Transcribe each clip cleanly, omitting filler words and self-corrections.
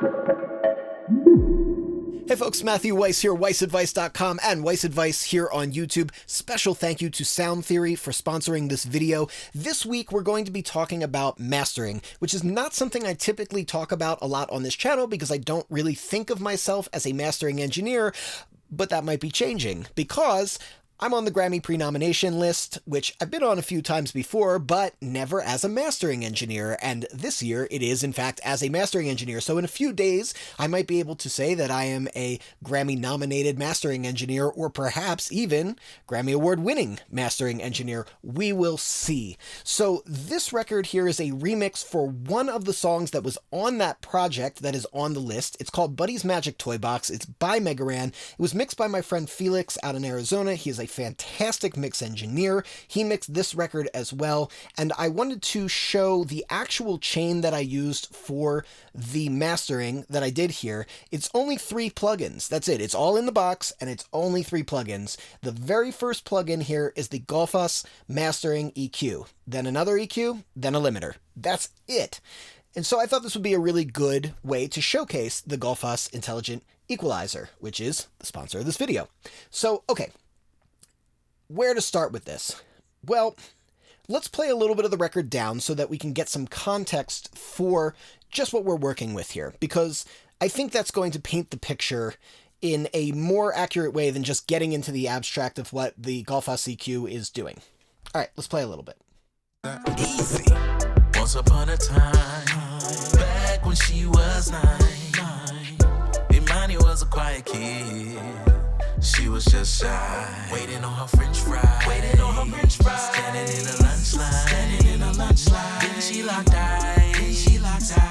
Hey folks, Matthew Weiss here, WeissAdvice.com and Weiss Advice here on YouTube. Special thank you to Sound Theory for sponsoring this video. This week we're going to be talking about mastering, which is not something I typically talk about a lot on this channel because I don't really think of myself as a mastering engineer, but that might be changing because I'm on the Grammy Pre-Nomination list, which I've been on a few times before, but never as a mastering engineer, and this year it is, in fact, as a mastering engineer. So in a few days, I might be able to say that I am a Grammy-nominated mastering engineer, or perhaps even Grammy Award-winning mastering engineer. We will see. So this record here is a remix for one of the songs that was on that project that is on the list. It's called Buddy's Magic Toy Box. It's by Megaran. It was mixed by my friend Felix out in Arizona. He is a fantastic mix engineer. He mixed this record as well, and I wanted to show the actual chain that I used for the mastering that I did here. It's only 3 plugins. That's it. It's all in the box, and it's only 3 plugins. The very first plugin here is the Gullfoss Mastering EQ, then another EQ, then a limiter. That's it. And so I thought this would be a really good way to showcase the Gullfoss Intelligent Equalizer, which is the sponsor of this video. So, okay. Where to start with this? Well, let's play a little bit of the record down so that we can get some context for just what we're working with here, because I think that's going to paint the picture in a more accurate way than just getting into the abstract of what the Gullfoss EQ is doing. All right, let's play a little bit. Easy. Once upon a time, back when she was 9, Imani was a quiet kid. She was just shy, waiting on her French fries. Standing in a lunch line. Then she locked eyes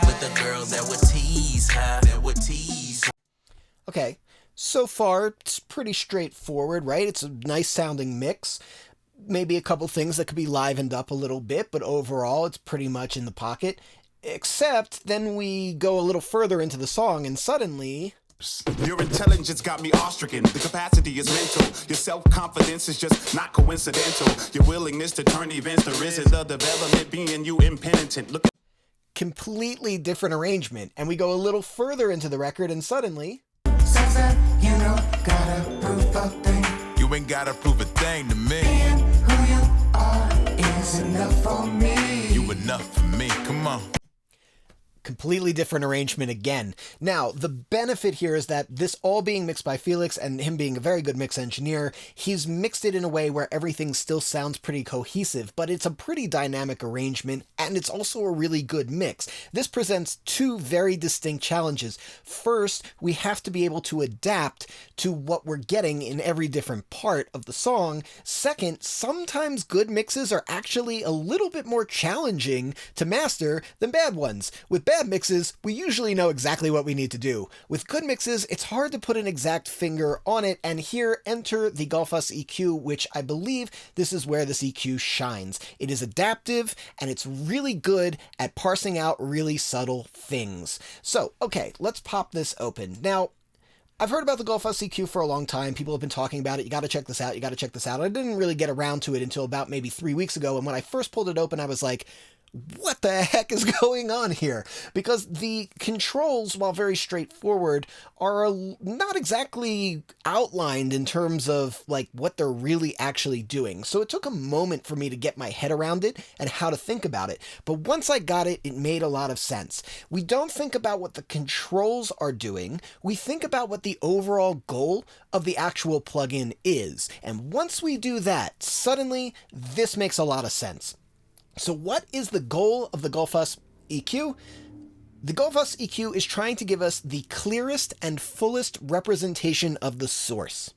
with the girl that would tease her. Okay, so far it's pretty straightforward, right? It's a nice sounding mix. Maybe a couple things that could be livened up a little bit, but overall it's pretty much in the pocket. Except then we go a little further into the song and suddenly... Your intelligence got me awestricken. The capacity is mental. Your self-confidence is just not coincidental. Your willingness to turn events to risk is the development being you impenitent. Look. Completely different arrangement. And we go a little further into the record and suddenly... Sunset, you don't gotta prove a thing. You ain't gotta prove a thing to me. Being who you are is enough for me. You enough for me, come on. Completely different arrangement again. Now, the benefit here is that this all being mixed by Felix and him being a very good mix engineer, he's mixed it in a way where everything still sounds pretty cohesive, but it's a pretty dynamic arrangement, and it's also a really good mix. This presents 2 very distinct challenges. First, we have to be able to adapt to what we're getting in every different part of the song. Second, sometimes good mixes are actually a little bit more challenging to master than bad ones. With bad mixes, we usually know exactly what we need to do. With good mixes, it's hard to put an exact finger on it, and here enter the Gullfoss EQ, which I believe this is where this EQ shines. It is adaptive, and it's really good at parsing out really subtle things. So, okay, let's pop this open. Now, I've heard about the Gullfoss EQ for a long time. People have been talking about it. You got to check this out. You got to check this out. I didn't really get around to it until about maybe 3 weeks ago, and when I first pulled it open, I was like, what the heck is going on here? Because the controls, while very straightforward, are not exactly outlined in terms of like what they're really actually doing. So it took a moment for me to get my head around it and how to think about it. But once I got it, it made a lot of sense. We don't think about what the controls are doing. We think about what the overall goal of the actual plugin is. And once we do that, suddenly this makes a lot of sense. So what is the goal of the Gullfoss EQ? The Gullfoss EQ is trying to give us the clearest and fullest representation of the source.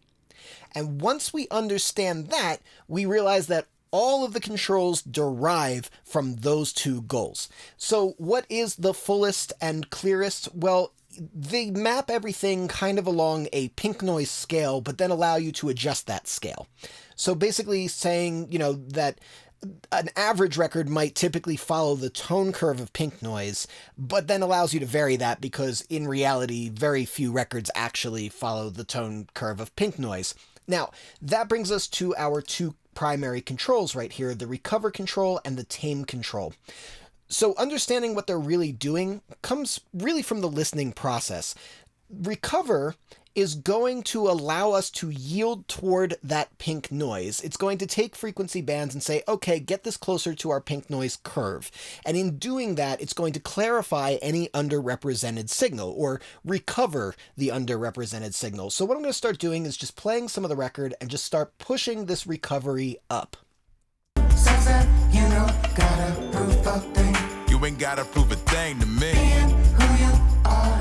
And once we understand that, we realize that all of the controls derive from those 2 goals. So what is the fullest and clearest? Well, they map everything kind of along a pink noise scale, but then allow you to adjust that scale. So basically saying, that an average record might typically follow the tone curve of pink noise, but then allows you to vary that because in reality, very few records actually follow the tone curve of pink noise. Now, that brings us to our 2 primary controls right here, the recover control and the tame control. So understanding what they're really doing comes really from the listening process. Recover is going to allow us to yield toward that pink noise. It's going to take frequency bands and say, okay, get this closer to our pink noise curve. And in doing that, it's going to clarify any underrepresented signal or recover the underrepresented signal. So what I'm going to start doing is just playing some of the record and just start pushing this recovery up. Sounds like you know, gotta prove a thing. You ain't gotta prove a thing to me. Being who you are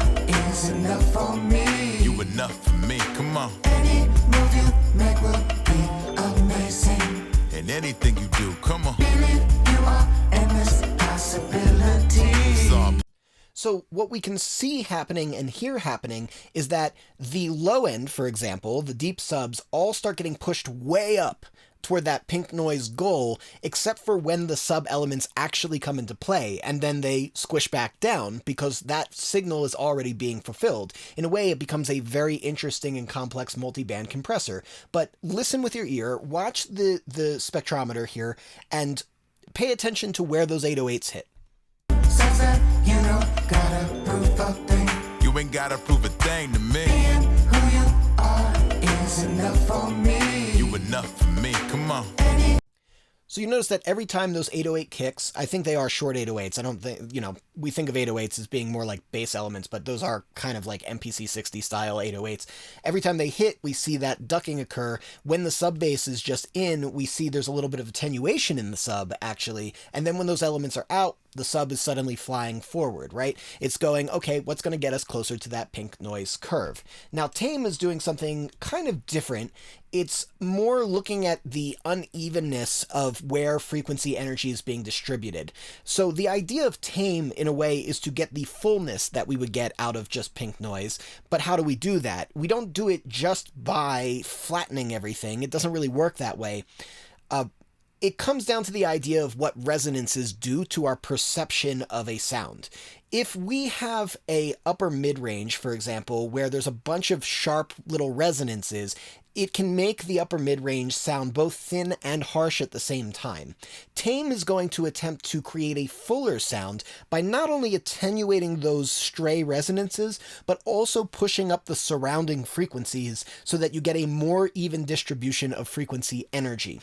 is enough for me. You enough for me, come on. Any move you make will be amazing. And anything you do, come on. Believe you are endless possibilities. It's all So what we can see happening and hear happening is that the low end, for example, the deep subs, all start getting pushed way up toward that pink noise goal, except for when the sub elements actually come into play, and then they squish back down because that signal is already being fulfilled. In a way, it becomes a very interesting and complex multi-band compressor. But listen with your ear, watch the spectrometer here, and pay attention to where those 808s hit. Sounds like you know, gotta prove a thing. You ain't gotta prove a thing to me. Being who you are is enough for me. You enough for me, come on. So you notice that every time those 808 kicks, I think they are short 808s. I don't think, we think of 808s as being more like bass elements, but those are kind of like MPC 60 style 808s. Every time they hit, we see that ducking occur. When the sub bass is just in, we see there's a little bit of attenuation in the sub, actually. And then when those elements are out, the sub is suddenly flying forward, right? It's going, okay, what's going to get us closer to that pink noise curve? Now, Tame is doing something kind of different. It's more looking at the unevenness of where frequency energy is being distributed. So the idea of Tame, in a way, is to get the fullness that we would get out of just pink noise. But how do we do that? We don't do it just by flattening everything. It doesn't really work that way. It comes down to the idea of what resonances do to our perception of a sound. If we have a upper mid-range, for example, where there's a bunch of sharp little resonances, it can make the upper mid-range sound both thin and harsh at the same time. Tame is going to attempt to create a fuller sound by not only attenuating those stray resonances, but also pushing up the surrounding frequencies so that you get a more even distribution of frequency energy.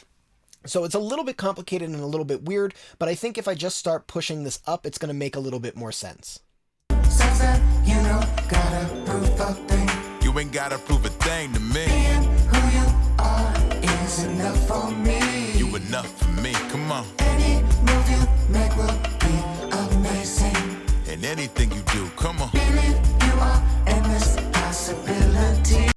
So it's a little bit complicated and a little bit weird, but I think if I just start pushing this up, it's going to make a little bit more sense. Sounds like you know, gotta prove a thing. You ain't gotta prove a thing to me. Being who you are is enough for me. You enough for me, come on. Any move you make will be amazing. And anything you do, come on. Believe you are endless possibilities.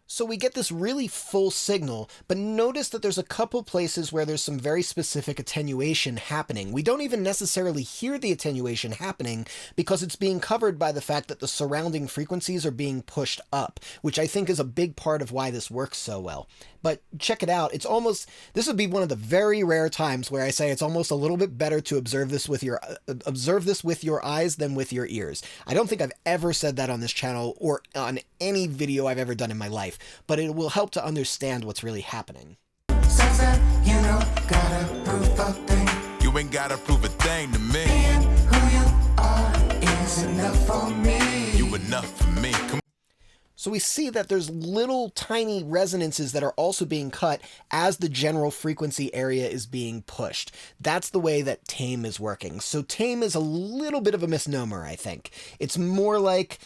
So we get this really full signal, but notice that there's a couple places where there's some very specific attenuation happening. We don't even necessarily hear the attenuation happening because it's being covered by the fact that the surrounding frequencies are being pushed up, which I think is a big part of why this works so well. But check it out. It's almost, this would be one of the very rare times where I say it's almost a little bit better to observe this with your eyes than with your ears. I don't think I've ever said that on this channel or on any video I've ever done in my life, but it will help to understand what's really happening. Sounds like you know, gotta prove a thing. You ain't gotta prove a thing to me. Being who you are is enough for me. You enough for me, come on. So we see that there's little tiny resonances that are also being cut as the general frequency area is being pushed. That's the way that Tame is working. So Tame is a little bit of a misnomer, I think. It's more like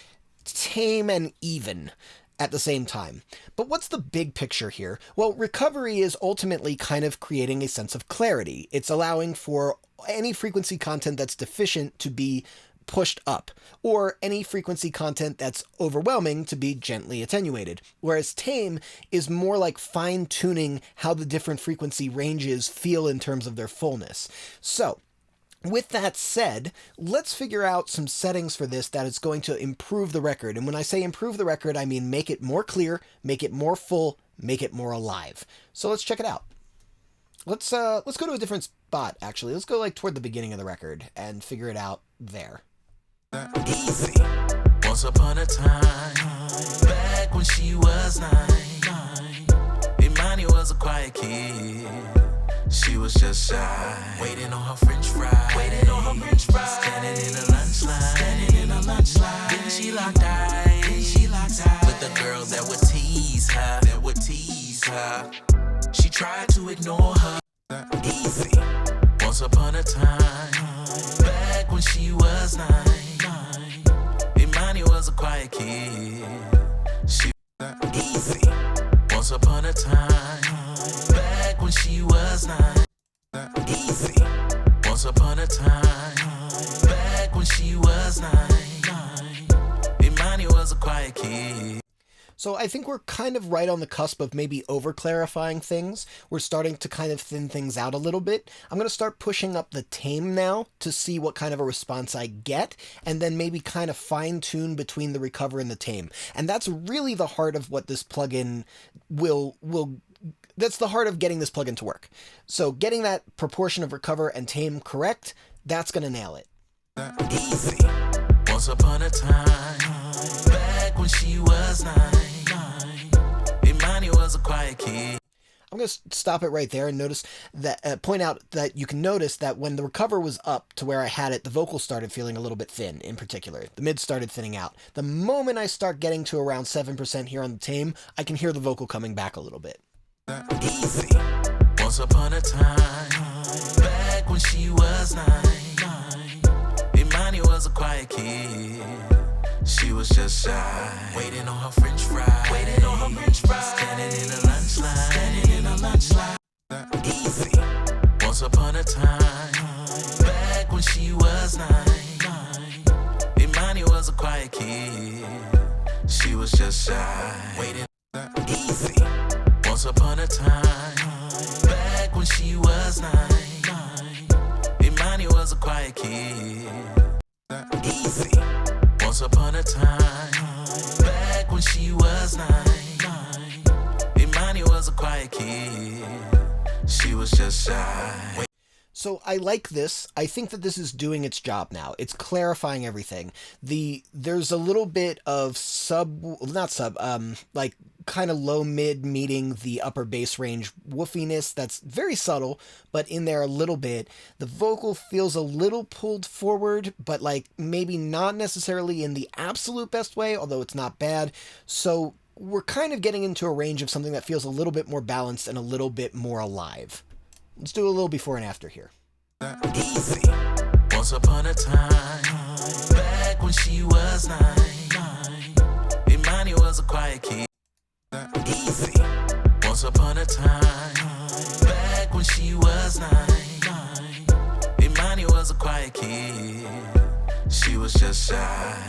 tame and even at the same time. But what's the big picture here? Well, recovery is ultimately kind of creating a sense of clarity. It's allowing for any frequency content that's deficient to be pushed up, or any frequency content that's overwhelming to be gently attenuated. Whereas Tame is more like fine-tuning how the different frequency ranges feel in terms of their fullness. So, with that said, let's figure out some settings for this that is going to improve the record. And when I say improve the record, I mean make it more clear, make it more full, make it more alive. So let's check it out. Let's go to a different spot, actually. Let's go like toward the beginning of the record and figure it out there. Easy. Once upon a time, back when she was 9, Imani was a quiet kid. She was just shy, waiting on her French fries. Waiting on her French fries. Standing in the lunch line. Standing in the lunch line. Then she locked eyes. Then she locked eyes with the girl that would tease her. That would tease her. She tried to ignore her. Easy. Once upon a time, back when she was 9, Imani was a quiet kid. She easy. Once upon a time, back when she was 9, easy. Once upon a time, back when she was 9, Imani was a quiet kid. So I think we're kind of right on the cusp of maybe over-clarifying things. We're starting to kind of thin things out a little bit. I'm going to start pushing up the tame now to see what kind of a response I get, and then maybe kind of fine-tune between the recover and the tame. And that's really the heart of what this plugin will that's the heart of getting this plugin to work. So getting that proportion of recover and tame correct, that's going to nail it. Easy. Once upon a time, back when she was 9, Imani was a quiet kid. I'm going to stop it right there and notice that point out that you can notice that when the recover was up to where I had it, the vocals started feeling a little bit thin in particular. The mids started thinning out. The moment I start getting to around 7% here on the tame, I can hear the vocal coming back a little bit. Easy. Once upon a time, back when she was 9, Imani was a quiet kid. She was just shy, waiting on her French fries. Waiting on her French fries. Standing in the lunch line. Standing in the lunch line. Easy. Once upon a time, back when she was 9, Imani was a quiet kid. She was just shy, waiting. Easy. Once upon a time, back when she was 9, Imani was a quiet kid. Easy. Once upon a time, back when she was 9, Imani was a quiet kid. She was just shy. So I like this. I think that this is doing its job now. It's clarifying everything. There's a little bit of like kind of low mid meeting the upper bass range woofiness that's very subtle, but in there a little bit. The vocal feels a little pulled forward, but like maybe not necessarily in the absolute best way, although it's not bad. So we're kind of getting into a range of something that feels a little bit more balanced and a little bit more alive. Let's do a little before and after here. Easy. Once upon a time, back when she was 9, Imani was a quiet kid. Easy. Once upon a time, back when she was 9, Imani was a quiet kid. She was just shy.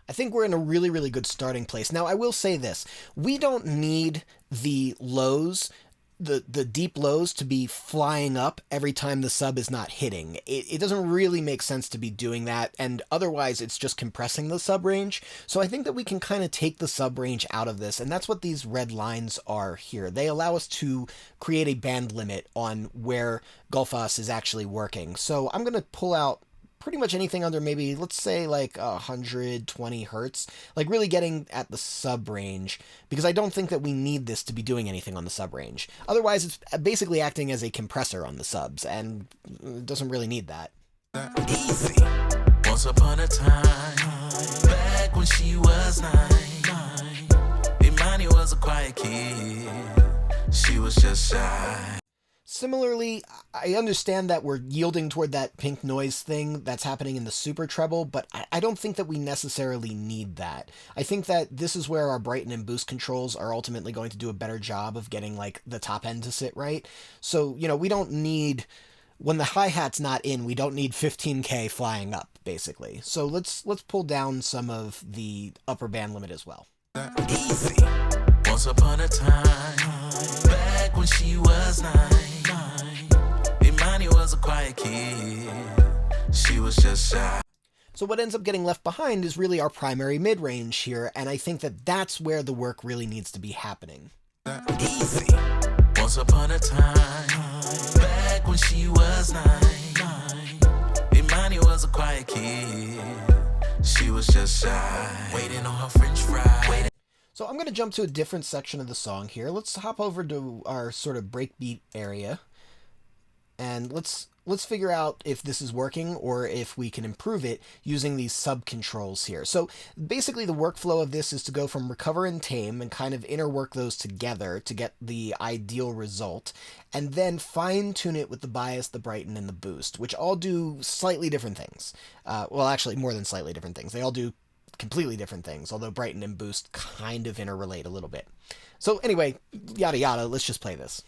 I think we're in a really, really good starting place. Now, I will say this. We don't need the lows, the deep lows, to be flying up every time the sub is not hitting. It doesn't really make sense to be doing that, and otherwise it's just compressing the sub range. So I think that we can kind of take the sub range out of this, and that's what these red lines are here. They allow us to create a band limit on where Gullfoss is actually working. So I'm going to pull out pretty much anything under maybe, let's say, like 120 hertz, like really getting at the sub range, because I don't think that we need this to be doing anything on the sub range. Otherwise, it's basically acting as a compressor on the subs, and it doesn't really need that. Easy. Once upon a time, back when she was 9, Imani was a quiet kid. She was just shy. Similarly, I understand that we're yielding toward that pink noise thing that's happening in the super treble, but I don't think that we necessarily need that. I think that this is where our brighten and boost controls are ultimately going to do a better job of getting like the top end to sit right. So, you know, we don't need, when the hi-hat's not in, we don't need 15K flying up, basically. So let's pull down some of the upper band limit as well. Easy. Once upon a time, back when she was 9, Imani was a quiet kid. She was just shy. So what ends up getting left behind is really our primary mid-range here, and I think that that's where the work really needs to be happening. Easy. Once upon a time, back when she was 9, Imani was a quiet kid. She was just shy, waiting on her French fries. So I'm going to jump to a different section of the song here. Let's hop over to our sort of breakbeat area. And let's figure out if this is working or if we can improve it using these sub controls here. So basically the workflow of this is to go from recover and tame and kind of interwork those together to get the ideal result, and then fine tune it with the bias, the brighten, and the boost, which all do slightly different things. Well, actually more than slightly different things. They all do completely different things, although brighten and boost kind of interrelate a little bit. So anyway, yada yada, let's just play this.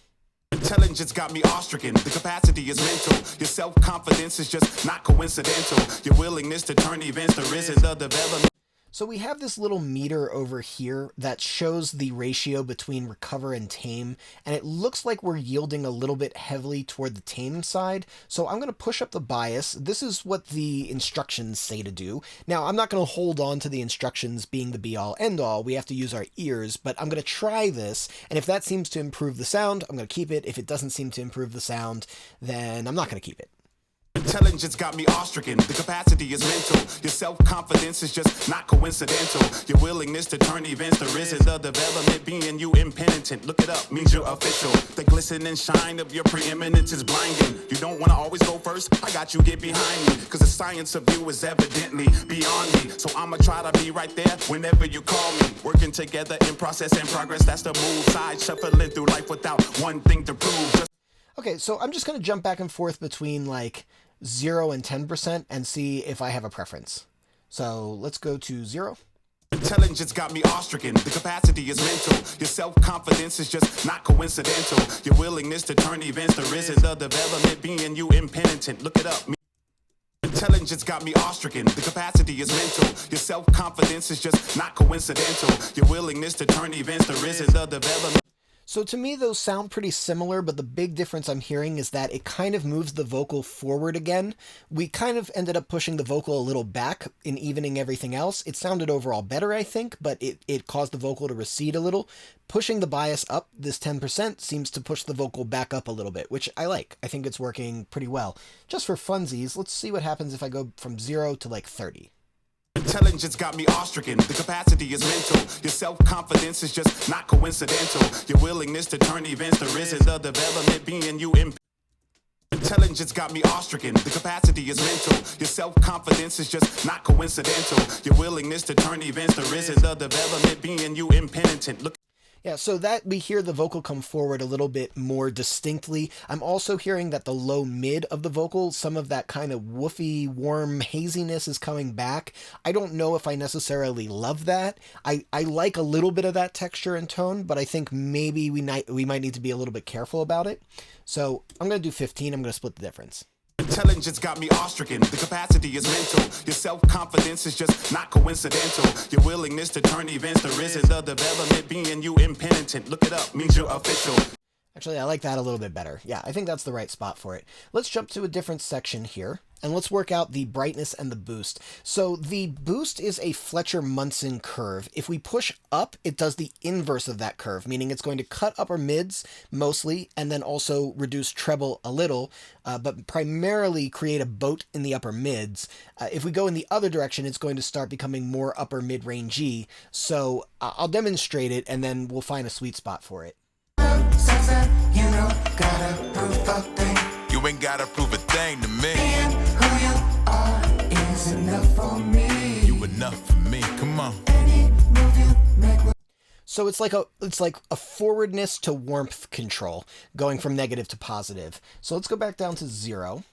Intelligence got me awestricken. The capacity is mental. Your self-confidence is just not coincidental. Your willingness to turn events to risk is the development. So we have this little meter over here that shows the ratio between recover and tame, and it looks like we're yielding a little bit heavily toward the tame side. So I'm going to push up the bias. This is what the instructions say to do. Now, I'm not going to hold on to the instructions being the be-all, end-all. We have to use our ears, but I'm going to try this, and if that seems to improve the sound, I'm going to keep it. If it doesn't seem to improve the sound, then I'm not going to keep it. Intelligence got me awestricken. The capacity is mental. Your self-confidence is just not coincidental. Your willingness to turn events to risk is the development. Being you impenitent, look it up, means you're official. The glisten and shine of your preeminence is blinding. You don't want to always go first? I got you, get behind me. Cause the science of you is evidently beyond me. So I'ma try to be right there whenever you call me. Working together in process and progress, that's the move. Side shuffling through life without one thing to prove. Okay, so I'm just going to jump back and forth between like 0 and 10% and see if I have a preference. So let's go to 0. Intelligence got me awestricken. The capacity is mental. Your self-confidence is just not coincidental. Your willingness to turn events to risk is the development. Being you impenitent, look it up. Intelligence got me awestricken. The capacity is mental. Your self-confidence is just not coincidental. Your willingness to turn events to risk is the development. So to me, those sound pretty similar, but the big difference I'm hearing is that it kind of moves the vocal forward again. We kind of ended up pushing the vocal a little back in evening everything else. It sounded overall better, I think, but it caused the vocal to recede a little. Pushing the bias up, this 10%, seems to push the vocal back up a little bit, which I like. I think it's working pretty well. Just for funsies, let's see what happens if I go from 0 to like 30. Intelligence got me awestricken. The capacity is mental. Your self-confidence is just not coincidental. Your willingness to turn events to risk is the development. Being you Intelligence got me awestricken. The capacity is mental. Your self-confidence is just not coincidental. Your willingness to turn events to risk is the development. Being you impenitent. Look. Yeah, so that we hear the vocal come forward a little bit more distinctly. I'm also hearing that the low mid of the vocal, some of that kind of woofy, warm haziness is coming back. I don't know if I necessarily love that. I like a little bit of that texture and tone, but I think maybe we might need to be a little bit careful about it. So I'm going to do 15. I'm going to split the difference. Intelligence got me awestricken. The capacity is mental. Your self-confidence is just not coincidental. Your willingness to turn events to risk is the development. Being you impenitent, look it up, means you're official. Actually, I like that a little bit better. Yeah, I think that's the right spot for it. Let's jump to a different section here, and let's work out the brightness and the boost. So the boost is a Fletcher-Munson curve. If we push up, it does the inverse of that curve, meaning it's going to cut upper mids mostly, and then also reduce treble a little, but primarily create a boat in the upper mids. If we go in the other direction, it's going to start becoming more upper mid-rangey. So I'll demonstrate it, and then we'll find a sweet spot for it. You know, gotta prove a thing. You ain't gotta prove a thing to me. Being who you are is enough for me. You enough for me. Come on. Any move you make will. So it's like a forwardness to warmth control, going from negative to positive. So let's go back down to 0.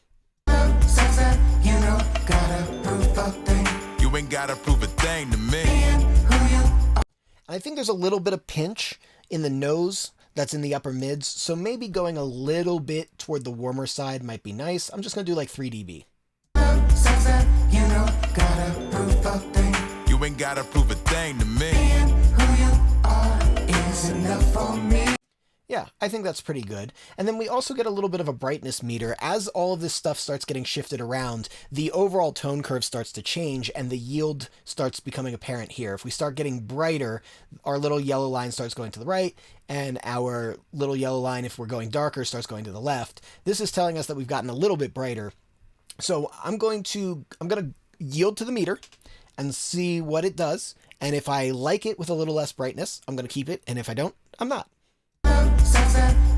You know, gotta prove a thing. You ain't gotta prove a thing to me. Being who you are. I think there's a little bit of pinch in the nose that's in the upper mids, so maybe going a little bit toward the warmer side might be nice. I'm just going to do like 3 dB. You know, gotta prove a thing. You ain't gotta prove a thing to me. Being who you are is enough for me. Yeah, I think that's pretty good. And then we also get a little bit of a brightness meter. As all of this stuff starts getting shifted around, the overall tone curve starts to change and the yield starts becoming apparent here. If we start getting brighter, our little yellow line starts going to the right, and our little yellow line, if we're going darker, starts going to the left. This is telling us that we've gotten a little bit brighter. So I'm going to yield to the meter and see what it does. And if I like it with a little less brightness, I'm going to keep it. And if I don't, I'm not.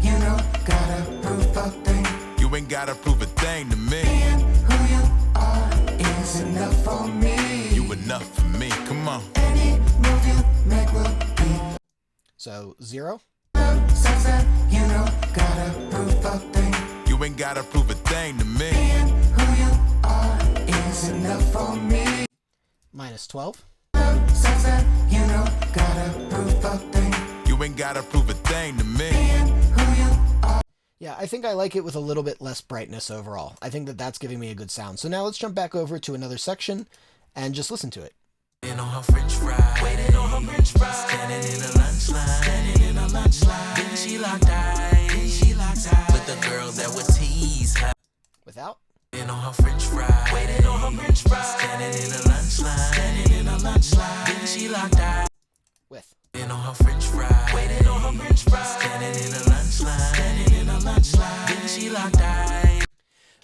You know, gotta prove a thing. You ain't gotta prove a thing to me. Being who you are is enough for me. You enough for me, come on. Any move you make will be So 0. sense that you don't gotta prove a thing. You ain't gotta prove a thing to me. Being who you are is enough for me. -12. Sense that you don't gotta prove a thing. You ain't gotta prove a thing to me. Being who you are. Yeah, I think I like it with a little bit less brightness overall. I think that that's giving me a good sound. So now let's jump back over to another section and just listen to it. Waiting on her french fries. Waiting on her french fries. Standing in a lunch line. Standing in a lunch line. Then she locked eyes. Then she locked eyes. With the girl that would tease her. Without. Waiting on her french fries. Waiting on her french fries. Standing in a lunch line. Standing in a lunch line. Then she locked eyes. With. Waiting on her french fries. Waiting on her french fries. Standing in a lunch line. Standing in a lunch line. Then she locked eyes.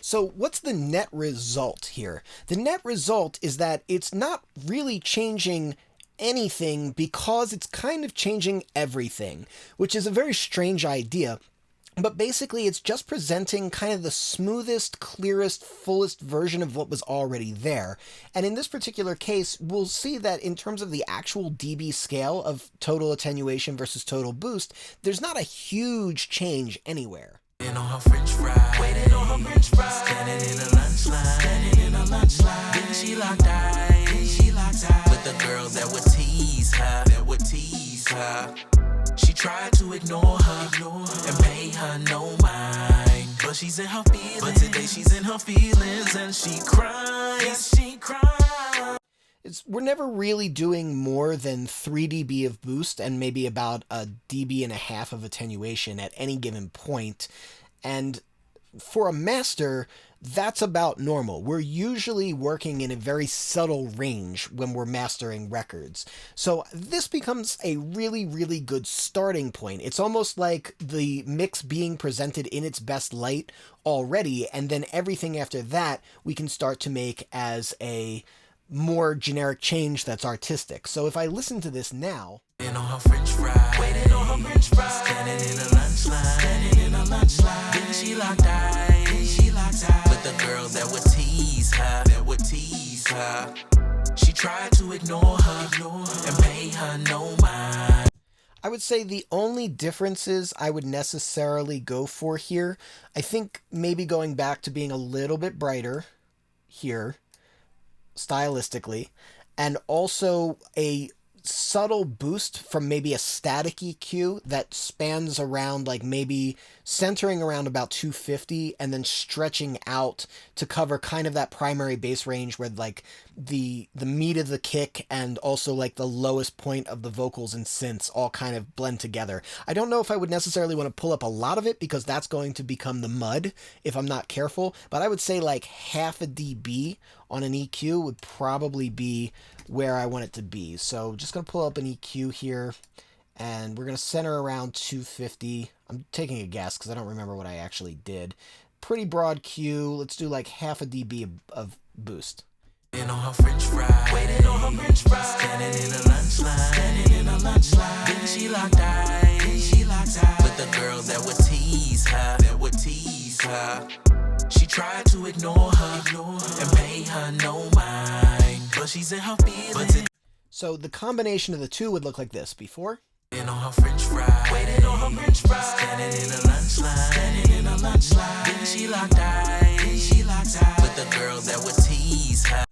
So what's the net result here? The net result is that it's not really changing anything because it's kind of changing everything, which is a very strange idea. But basically, it's just presenting kind of the smoothest, clearest, fullest version of what was already there. And in this particular case, we'll see that in terms of the actual dB scale of total attenuation versus total boost, there's not a huge change anywhere. Waiting on her french fries. Waiting on her french fries. Standing in a lunch line. Standing in a lunch line. Then she locked eyes. Then she locked eyes. With the girl that would tease her. That would tease her. She tried to ignore her and pay her no mind. But she's in her feelings. But today she's in her feelings and she cries. Yes, she cries. We're never really doing more than 3 dB of boost and maybe about a dB and a half of attenuation at any given point. And for a master, that's about normal. We're usually working in a very subtle range when we're mastering records. So this becomes a really, really good starting point. It's almost like the mix being presented in its best light already, and then everything after that we can start to make as a more generic change that's artistic. So if I listen to this now, Waiting on her french fries. Waiting on her french fries. Standing in a lunch line. Standing in a lunch line. Then she locked eyes. Then she locked eyes. With the girl that would tease her. That would tease her. She tried to ignore her and pay her no mind. I would say the only differences I would necessarily go for here, I think maybe going back to being a little bit brighter here, stylistically, and also a subtle boost from maybe a static EQ that spans around, like maybe centering around about 250 and then stretching out to cover kind of that primary bass range where like the meat of the kick and also like the lowest point of the vocals and synths all kind of blend together. I don't know if I would necessarily want to pull up a lot of it because that's going to become the mud if I'm not careful, but I would say like half a dB on an EQ would probably be where I want it to be. So just going to pull up an EQ here and we're going to center around 250. I'm taking a guess because I don't remember what I actually did. Pretty broad Q. Let's do like half a dB of boost. Waiting on her french fries. Waiting on her french fries. Standing in a lunch line. Standing in a lunch line. Then she locked eyes. Then she locked eyes. With the girl that would tease her. That would tease her. She tried to ignore her and pay her no mind. But she's in her feelings. So the combination of the two would look like this. Before. Waiting on her french fries. Waiting on her french fries. Standing in a lunch line. Standing in a lunch line. Then she locked eyes. Then she locked eyes. With the girl that would tease her.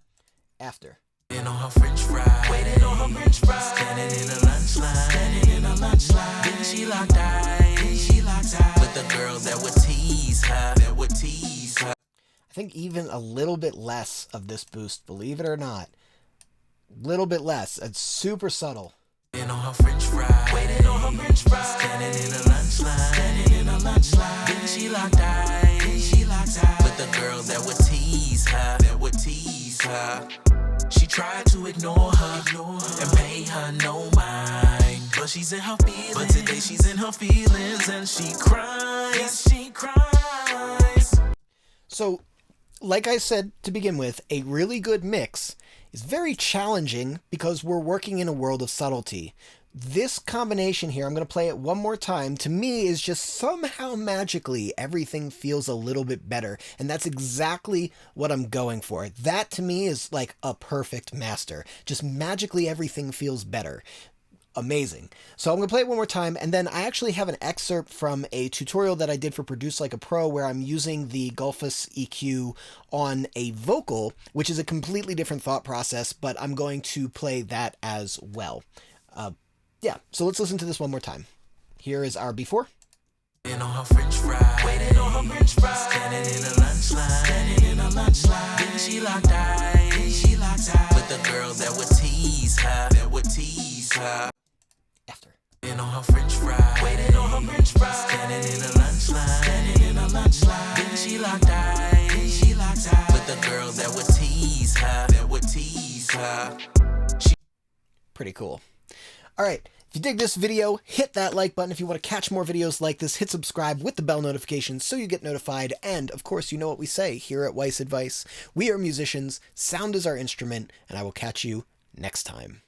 After. Waiting on her french fries. Waiting on her french fries. Standing in a lunch line. Standing in a lunch line. Then she locked eyes. Then she locked eyes. With the girl that would tease her. That would tease her. I think even a little bit less of this boost, believe it or not. Little bit less. It's super subtle. Waiting on her french fries. Waiting on her french fries. Standing in a lunch line. Standing in a lunch line. Then she locked eyes. Then she locked eyes. With the girl that would tease her. That would tease her. She tried to ignore her and pay her no mind. But she's in her feelings. But today she's in her feelings and she cries. Yes, she cries. So, like I said to begin with, a really good mix is very challenging because we're working in a world of subtlety. This combination here, I'm going to play it one more time, to me is just somehow magically everything feels a little bit better. And that's exactly what I'm going for. That to me is like a perfect master. Just magically everything feels better. Amazing. So I'm going to play it one more time, and then I actually have an excerpt from a tutorial that I did for Produce Like a Pro where I'm using the Gullfoss EQ on a vocal, which is a completely different thought process, but I'm going to play that as well. Yeah, so let's listen to this one more time. Here is our before. Waiting on her french fries. Waiting on her french fries. Standing in a lunch line. Standing in a lunch line. Then she locked eyes. Then she locked eyes with the girls that would tease her. That would tease her. After. Waiting on her french fries. Waiting on her french fries. Standing in a lunch line. Standing in a lunch line. Then she locked eyes. Then she locked eyes with the girls that would tease her. That would tease her. Pretty cool. All right. If you dig this video, hit that like button. If you want to catch more videos like this, hit subscribe with the bell notifications so you get notified. And of course, you know what we say here at Weiss Advice. We are musicians, sound is our instrument, and I will catch you next time.